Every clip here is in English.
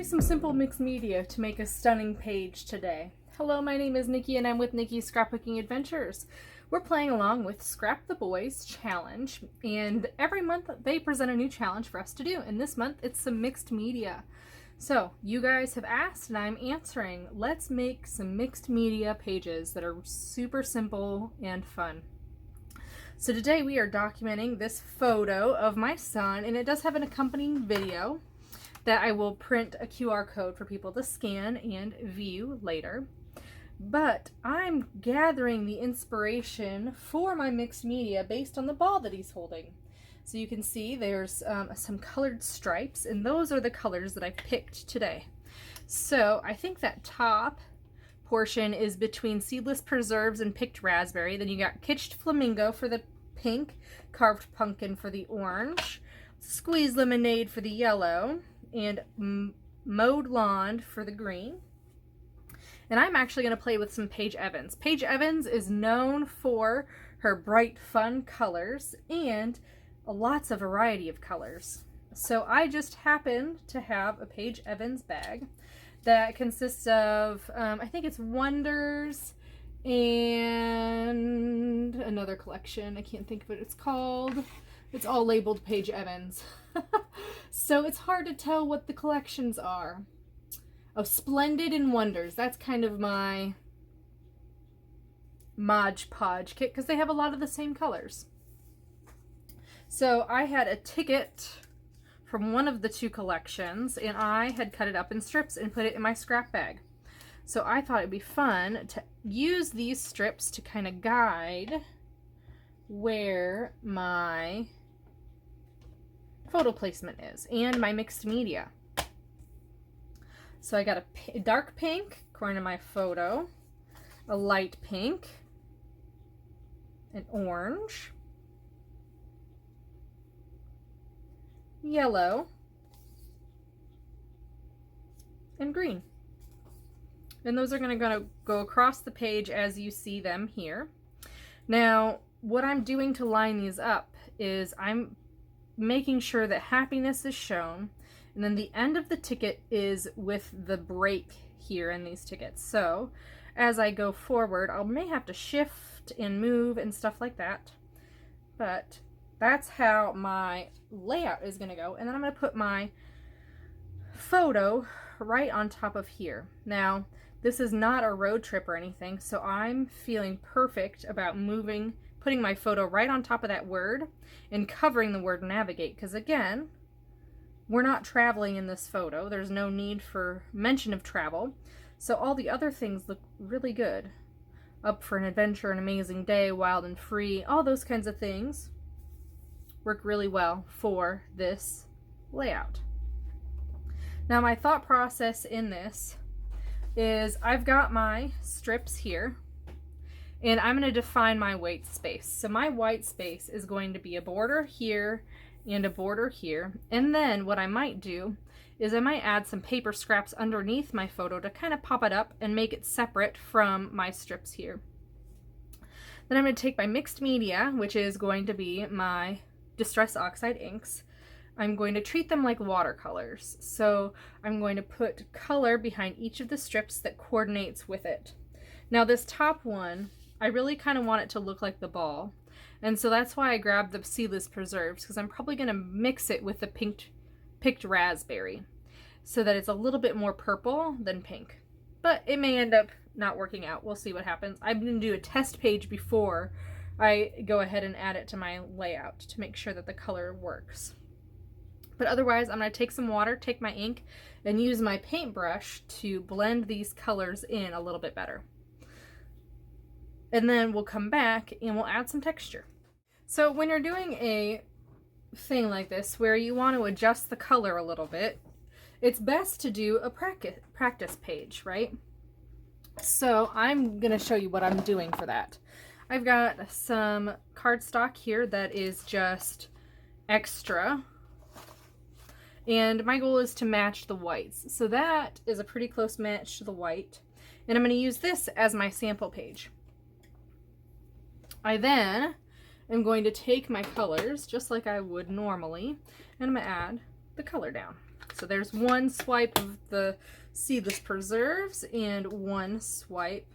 do some simple mixed media to make a stunning page today. Hello, my name is Nikki and I'm with Nikki's Scrapbooking Adventures. We're playing along with Scrap the Boys Challenge, and every month they present a new challenge for us to do, and this month it's some mixed media. So you guys have asked and I'm answering. Let's make some mixed media pages that are super simple and fun. So today we are documenting this photo of my son, and it does have an accompanying video that I will print a QR code for people to scan and view later. But I'm gathering the inspiration for my mixed media based on the ball that he's holding. So you can see there's some colored stripes, and those are the colors that I picked today. So I think that top portion is between seedless preserves and picked raspberry. Then you got kitsched flamingo for the pink, carved pumpkin for the orange, squeezed lemonade for the yellow, and mowed lawn for the green. And I'm actually going to play with some Paige Evans. Paige Evans is known for her bright, fun colors and lots of variety of colors. So I just happen to have a Paige Evans bag that consists of, I think it's Wonders and another collection. I can't think of what it's called. It's all labeled Paige Evans. So it's hard to tell what the collections are. Oh, Splendid and Wonders. That's kind of my Mod Podge kit because they have a lot of the same colors. So I had a ticket from one of the two collections, and I had cut it up in strips and put it in my scrap bag. So I thought it'd be fun to use these strips to kind of guide where my photo placement is and my mixed media. So I got a dark pink according to my photo, a light pink, an orange, yellow, and green. And those are going to go across the page as you see them here. Now, what I'm doing to line these up is I'm making sure that happiness is shown, and then the end of the ticket is with the break here in these tickets. So as I go forward, I may have to shift and move and stuff like that, but that's how my layout is going to go. And then I'm going to put my photo right on top of here. Now, this is not a road trip or anything, so I'm feeling perfect about putting my photo right on top of that word and covering the word navigate, because again, we're not traveling in this photo. There's no need for mention of travel. So all the other things look really good. Up for an adventure, an amazing day, wild and free, all those kinds of things work really well for this layout. Now my thought process in this is I've got my strips here, and I'm going to define my white space. So my white space is going to be a border here and a border here. And then what I might do is I might add some paper scraps underneath my photo to kind of pop it up and make it separate from my strips here. Then I'm going to take my mixed media, which is going to be my Distress Oxide inks. I'm going to treat them like watercolors. So I'm going to put color behind each of the strips that coordinates with it. Now this top one, I really kind of want it to look like the ball. And so that's why I grabbed the seedless preserves, because I'm probably going to mix it with the picked raspberry so that it's a little bit more purple than pink. But it may end up not working out. We'll see what happens. I'm going to do a test page before I go ahead and add it to my layout to make sure that the color works. But otherwise, I'm going to take some water, take my ink, and use my paintbrush to blend these colors in a little bit better. And then we'll come back and we'll add some texture. So when you're doing a thing like this where you want to adjust the color a little bit, it's best to do a practice page, right? So I'm going to show you what I'm doing for that. I've got some cardstock here that is just extra, and my goal is to match the whites. So that is a pretty close match to the white, and I'm going to use this as my sample page. I then am going to take my colors just like I would normally, and I'm going to add the color down. So there's one swipe of the seedless preserves and one swipe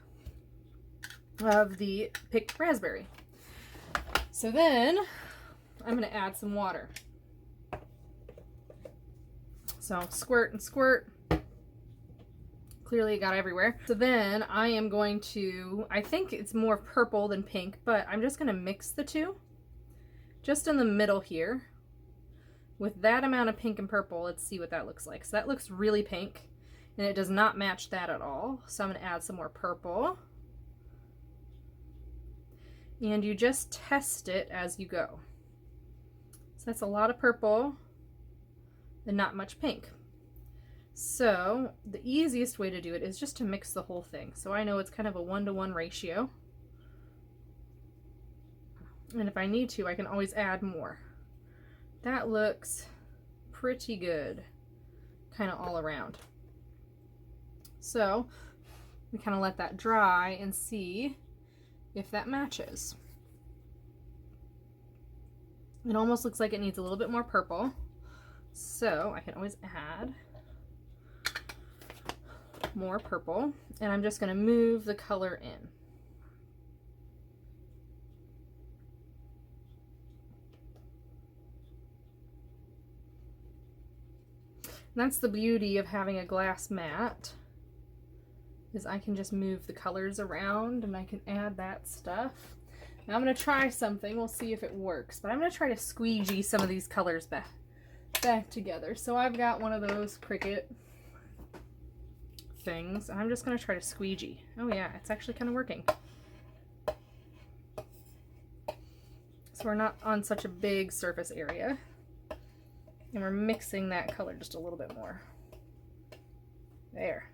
of the picked raspberry. So then I'm going to add some water. So squirt and squirt. Clearly it got everywhere. So then I am going to, I think it's more purple than pink, but I'm just going to mix the two just in the middle here with that amount of pink and purple. Let's see what that looks like. So that looks really pink and it does not match that at all. So I'm going to add some more purple. And you just test it as you go. So that's a lot of purple and not much pink. So the easiest way to do it is just to mix the whole thing. So I know it's kind of a 1-to-1 ratio. And if I need to, I can always add more. That looks pretty good, kind of all around. So we kind of let that dry and see if that matches. It almost looks like it needs a little bit more purple. So I can always add more purple, and I'm just going to move the color in. And that's the beauty of having a glass mat, is I can just move the colors around and I can add that stuff. Now I'm going to try something. We'll see if it works, but I'm going to try to squeegee some of these colors back together. So I've got one of those Cricut things. I'm just going to try to squeegee. Oh yeah, it's actually kind of working. So we're not on such a big surface area. And we're mixing that color just a little bit more. There.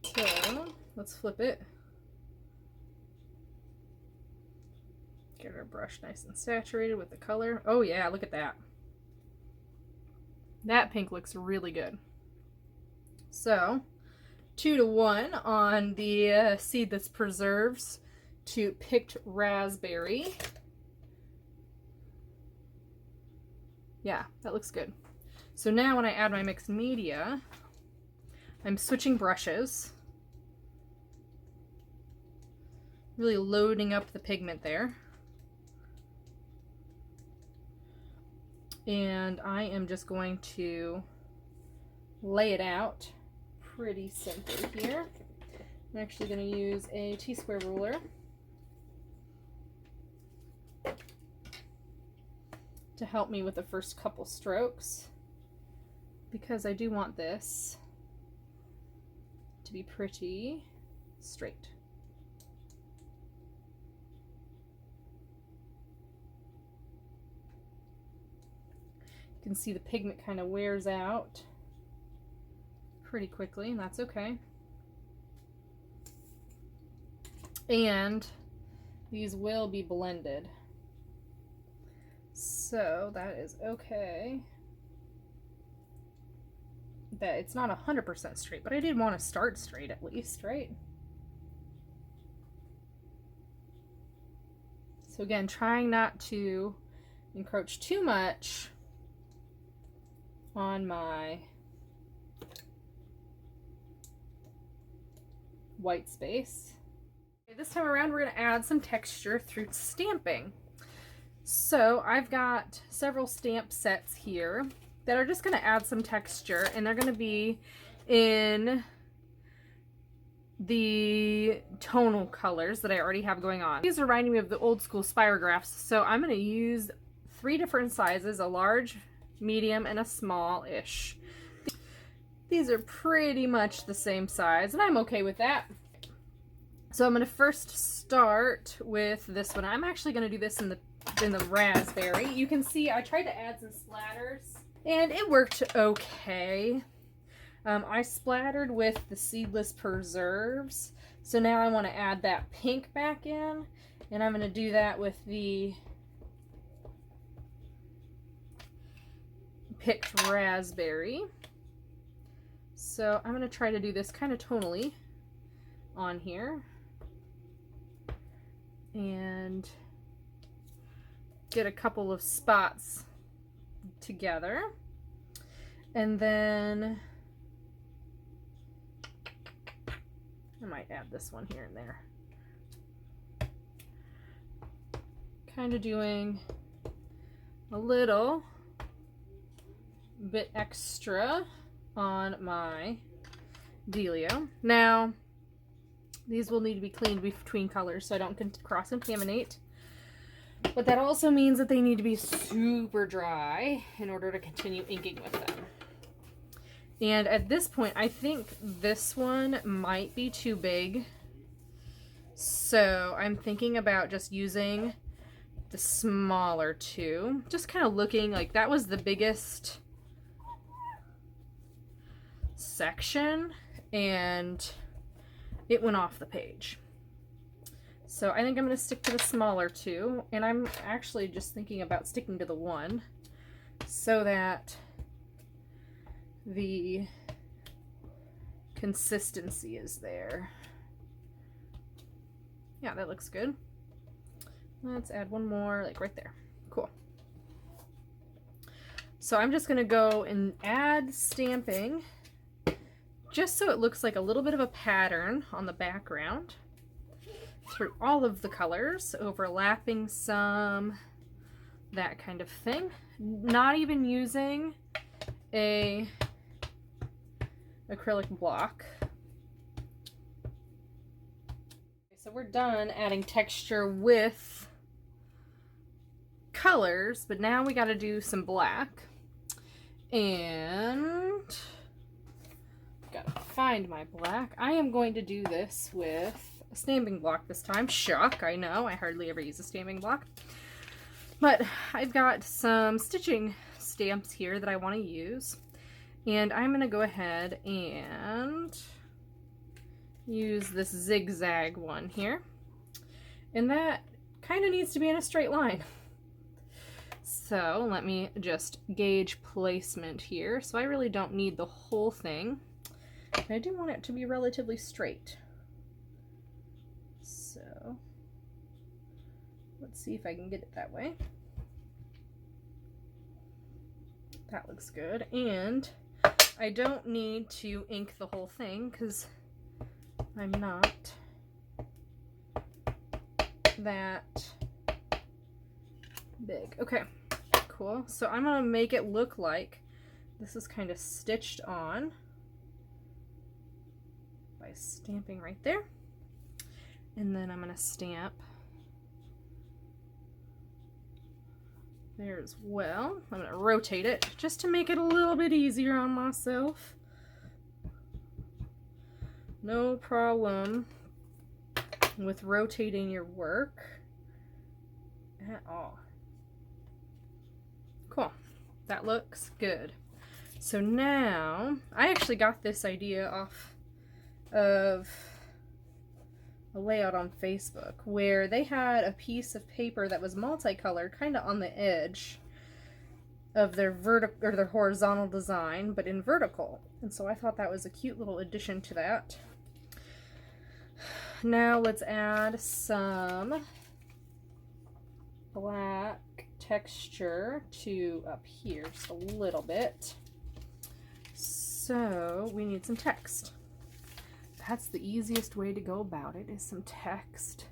So let's flip it. Get our brush nice and saturated with the color. Oh yeah, look at that. That pink looks really good. So 2-to-1 on the seedless preserves to picked raspberry. Yeah, that looks good. So now when I add my mixed media, I'm switching brushes. Really loading up the pigment there. And I am just going to lay it out pretty simply here. I'm actually going to use a T-square ruler to help me with the first couple strokes, because I do want this to be pretty straight. You can see the pigment kind of wears out pretty quickly, and that's okay. And these will be blended, so that is okay. That it's not 100% straight, but I did want to start straight at least, right? So again, trying not to encroach too much on my white space. Okay, this time around we're going to add some texture through stamping. So I've got several stamp sets here that are just going to add some texture, and they're going to be in the tonal colors that I already have going on. These are reminding me of the old school spirographs, so I'm going to use 3 different sizes, a large, medium, and a small-ish. These are pretty much the same size, and I'm okay with that. So I'm going to first start with this one. I'm actually going to do this in the raspberry. You can see I tried to add some splatters, and it worked okay. I splattered with the seedless preserves, so now I want to add that pink back in, and I'm going to do that with the picked raspberry. So I'm going to try to do this kind of tonally on here and get a couple of spots together. And then I might add this one here and there. Kind of doing a little bit extra on my dealio. Now, these will need to be cleaned between colors so I don't cross-contaminate. But that also means that they need to be super dry in order to continue inking with them. And at this point, I think this one might be too big. So I'm thinking about just using the smaller two. Just kind of looking like that was the biggest section and it went off the page. So I think I'm going to stick to the smaller two, and I'm actually just thinking about sticking to the one so that the consistency is there. Yeah, that looks good. Let's add one more, like right there. Cool. So I'm just going to go and add stamping just so it looks like a little bit of a pattern on the background through all of the colors, overlapping some, that kind of thing. Not even using a acrylic block. So we're done adding texture with colors, but now we got to do some black. And gotta find my black. I am going to do this with a stamping block this time. Shock, I know, I hardly ever use a stamping block. But I've got some stitching stamps here that I want to use. And I'm going to go ahead and use this zigzag one here. And that kind of needs to be in a straight line. So let me just gauge placement here. So I really don't need the whole thing. I do want it to be relatively straight. So let's see if I can get it that way. That looks good. And I don't need to ink the whole thing because I'm not that big. Okay, cool. So I'm gonna make it look like this is kind of stitched on by stamping right there. And then I'm gonna stamp there as well. I'm gonna rotate it just to make it a little bit easier on myself. No problem with rotating your work at all. Cool. That looks good. So now, I actually got this idea off of a layout on Facebook where they had a piece of paper that was multicolored kind of on the edge of their vertical or their horizontal design, but in vertical. And so I thought that was a cute little addition to that. Now let's add some black texture to up here just a little bit. So we need some text. That's the easiest way to go about it, is some text.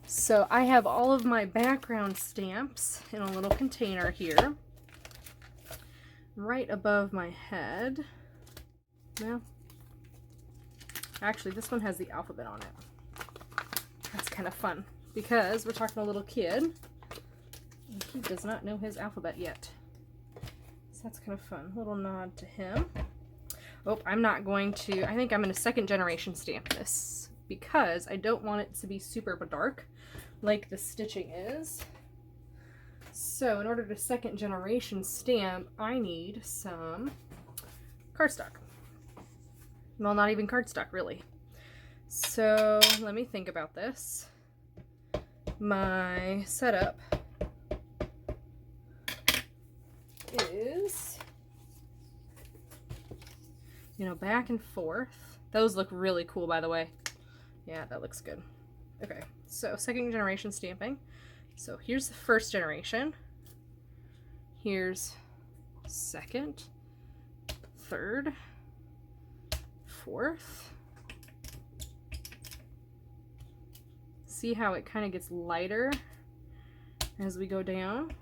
So I have all of my background stamps in a little container here, right above my head. Well, actually this one has the alphabet on it. That's kind of fun because we're talking to a little kid and he does not know his alphabet yet. So that's kind of fun. A little nod to him. Oh, I'm not going to, I think I'm going to second generation stamp this because I don't want it to be super dark like the stitching is. So in order to second generation stamp, I need some cardstock. Well, not even cardstock really. So let me think about this. My setup is, you know, back and forth. Those look really cool, by the way. Yeah, that looks good. Okay, so second generation stamping. So here's the first generation. Here's second. third, fourth. See how it kind of gets lighter as we go down.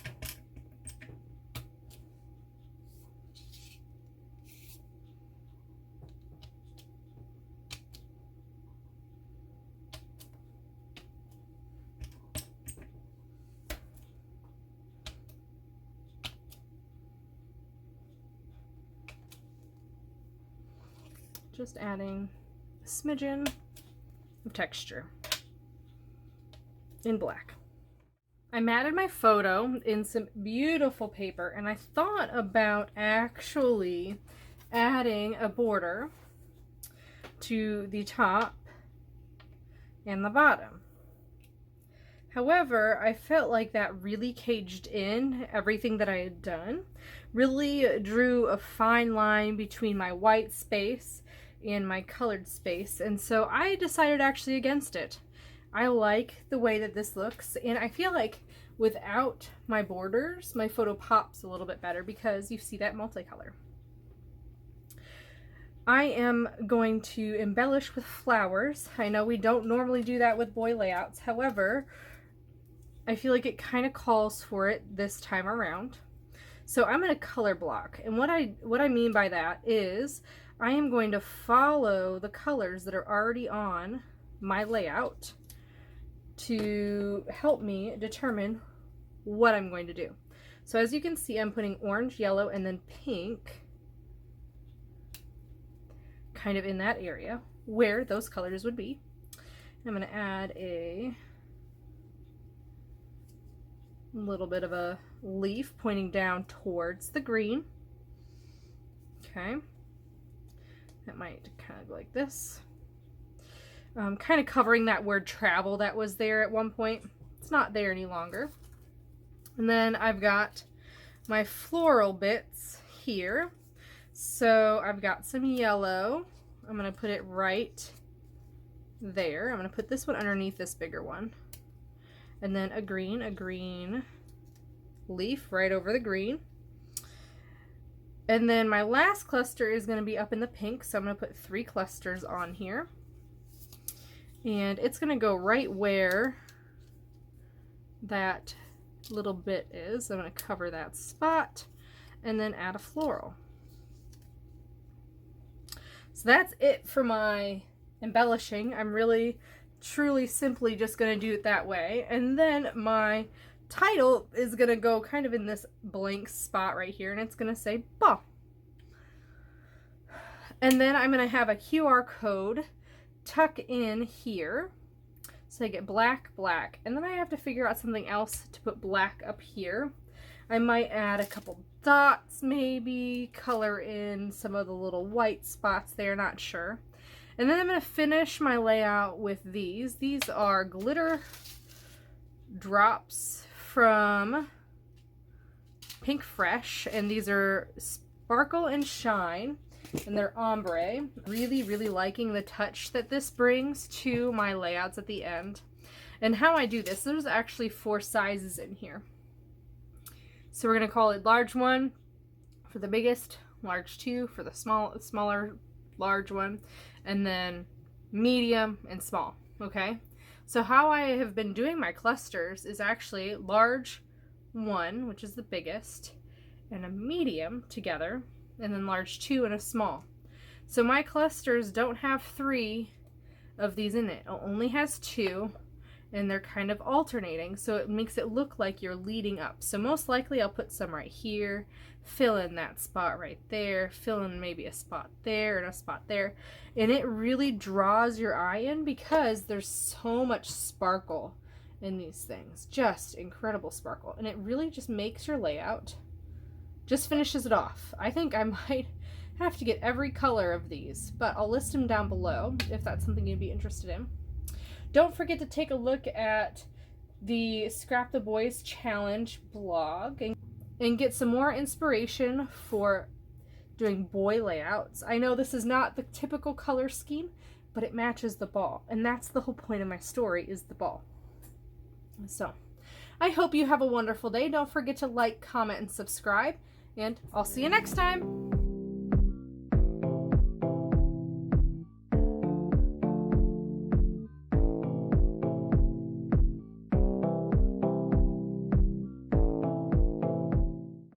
Just adding a smidgen of texture in black. I matted my photo in some beautiful paper, and I thought about actually adding a border to the top and the bottom. However, I felt like that really caged in everything that I had done, really drew a fine line between my white space and my colored space, and so I decided actually against it. I like the way that this looks, and I feel like without my borders, my photo pops a little bit better because you see that multicolor. I am going to embellish with flowers. I know we don't normally do that with boy layouts, however, I feel like it kind of calls for it this time around. So I'm going to color block, and what I mean by that is I am going to follow the colors that are already on my layout to help me determine what I'm going to do. So as you can see, I'm putting orange, yellow, and then pink kind of in that area where those colors would be. I'm going to add a little bit of a leaf pointing down towards the green. Okay. That might kind of go like this. Kind of covering that word travel that was there at one point. It's not there any longer. And then I've got my floral bits here. So I've got some yellow. I'm going to put it right there. I'm going to put this one underneath this bigger one. And then a green leaf right over the green. And then my last cluster is going to be up in the pink, so I'm going to put 3 clusters on here. And it's going to go right where that little bit is. I'm going to cover that spot and then add a floral. So that's it for my embellishing. I'm really, truly, simply just going to do it that way. And then my title is going to go kind of in this blank spot right here, and it's going to say ball. And then I'm going to have a QR code tuck in here. So I get black, black, and then I have to figure out something else to put black up here. I might add a couple dots, maybe color in some of the little white spots there, not sure. And then I'm going to finish my layout with these. These are glitter drops from Pink Fresh, and these are Sparkle and Shine, and they're ombre. Really, really liking the touch that this brings to my layouts at the end. And how I do this, there's actually 4 sizes in here. So we're going to call it large 1 for the biggest, large 2 for the smaller large one, and then medium and small, okay? So how I have been doing my clusters is actually large 1, which is the biggest, and a medium together, and then large 2 and a small. So my clusters don't have 3 of these in it. It only has 2, and they're kind of alternating, so it makes it look like you're leading up. So most likely I'll put some right here, fill in that spot right there, fill in maybe a spot there and a spot there, and it really draws your eye in because there's so much sparkle in these things. Just incredible sparkle, and it really just makes your layout, just finishes it off. I think I might have to get every color of these, but I'll list them down below if that's something you'd be interested in. Don't forget to take a look at the Scrap the Boys Challenge blog and get some more inspiration for doing boy layouts. I know this is not the typical color scheme, but it matches the ball, and that's the whole point of my story, is the ball. So I hope you have a wonderful day. Don't forget to like, comment, and subscribe, and I'll see you next time.